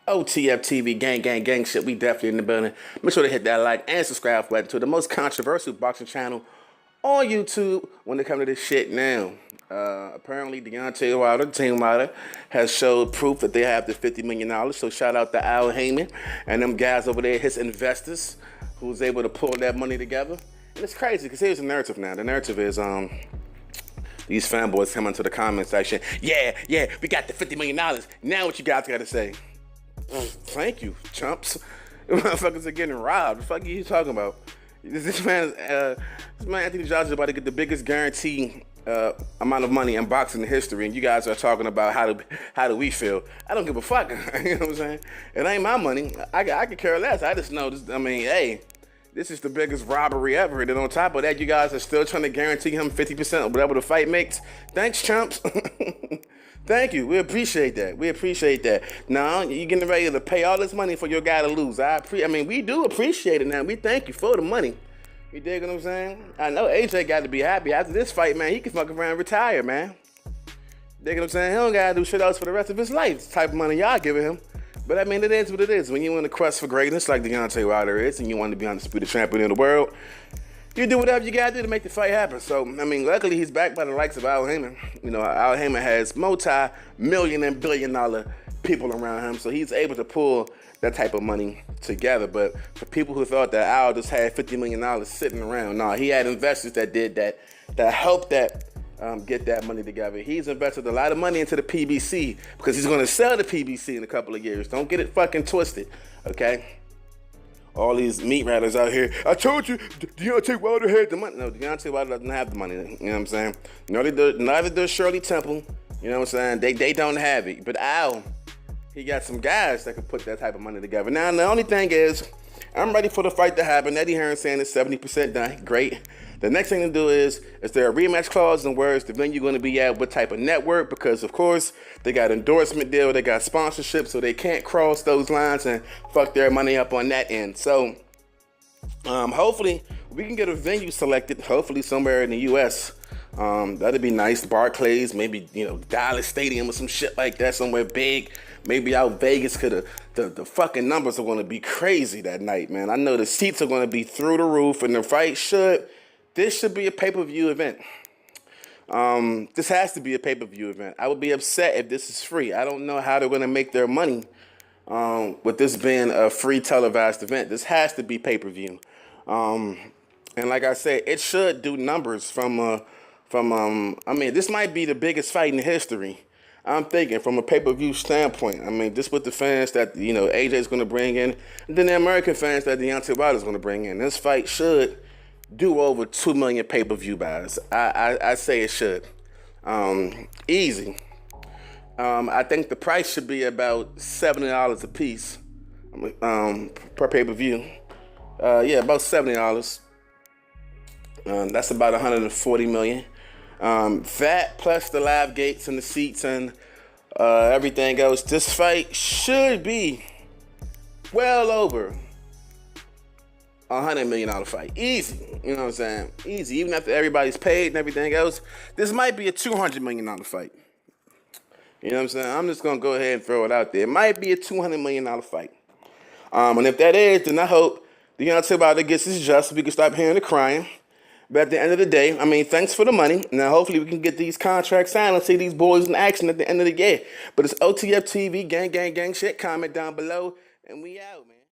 OTF-TV, gang shit. We definitely in the building. Make sure to hit that like and subscribe button to the most controversial boxing channel on YouTube when it comes to this shit now. Apparently, Deontay Wilder, Team Wilder, has showed proof that they have the $50 million. So shout out to Al Heyman and them guys over there, his investors, who was able to pull that money together. And it's crazy because here's the narrative now. The narrative is these fanboys come into the comment section. Yeah, we got the $50 million. Now what you guys got to say? Thank you, chumps. Motherfuckers are getting robbed. The fuck are you talking about? This man Anthony Joshua is about to get the biggest guarantee amount of money in boxing history, and you guys are talking about how do we feel? I don't give a fuck. You know what I'm saying? It ain't my money. I could care less. I just know this. I mean, hey, this is the biggest robbery ever. And then on top of that, you guys are still trying to guarantee him 50% of whatever the fight makes. Thanks, chumps. Thank you. We appreciate that. We appreciate that. Now, you're getting ready to pay all this money for your guy to lose. I mean, we do appreciate it now. We thank you for the money. You dig what I'm saying? I know AJ got to be happy. After this fight, man, he can fuck around and retire, man. Dig what I'm saying? He don't got to do shit else for the rest of his life. It's the type of money y'all giving him. But, I mean, it is what it is. When you're in the quest for greatness like Deontay Wilder is and you want to be undisputed champion in the world, you do whatever you gotta do to make the fight happen. So, I mean, luckily he's backed by the likes of Al Heyman. You know, Al Heyman has multi-million and billion-dollar people around him, so he's able to pull that type of money together. But for people who thought that Al just had $50 million sitting around, no, he had investors that did that helped get that money together. He's invested a lot of money into the PBC because he's gonna sell the PBC in a couple of years. Don't get it fucking twisted, okay? All these meat rattlers out here. I told you, Deontay Wilder had the money. No, Deontay Wilder doesn't have the money. You know what I'm saying? Neither does Shirley Temple. You know what I'm saying? They don't have it. But Al, he got some guys that can put that type of money together. Now, the only thing is, I'm ready for the fight to happen. Eddie Hearn saying it's 70% done. Great. The next thing to do is there a rematch clause and where is the venue going to be at, what type of network? Because, of course, they got endorsement deal, they got sponsorship, so they can't cross those lines and fuck their money up on that end. So, hopefully, we can get a venue selected, hopefully somewhere in the U.S. That'd be nice. Barclays, maybe, Dallas Stadium or some shit like that, somewhere big. Maybe out Vegas, because the fucking numbers are going to be crazy that night, man. I know the seats are going to be through the roof, and the fight this should be a pay-per-view event. This has to be a pay-per-view event. I would be upset if this is free. I don't know how they're going to make their money with this being a free televised event. This has to be pay-per-view. And like I said, it should do numbers I mean, this might be the biggest fight in history. I'm thinking from a pay-per-view standpoint. I mean, just with the fans that, AJ's going to bring in, and then the American fans that Deontay Wilder's going to bring in. This fight should do over 2 million pay-per-view buys. I say it should. Easy. I think the price should be about $70 a piece per pay-per-view. About $70. That's about $140 million. That plus the live gates and the seats and everything else, this fight should be well over $100 million fight. Easy. You know what I'm saying? Easy. Even after everybody's paid and everything else, this might be a $200 million fight. You know what I'm saying? I'm just going to go ahead and throw it out there. It might be a $200 million fight. And if that is, then I hope Deontay Wilder gets his just so we can stop hearing the crying. But at the end of the day, I mean, thanks for the money. Now, hopefully, we can get these contracts signed and see these boys in action at the end of the year. But it's OTF TV, gang shit. Comment down below, and we out, man.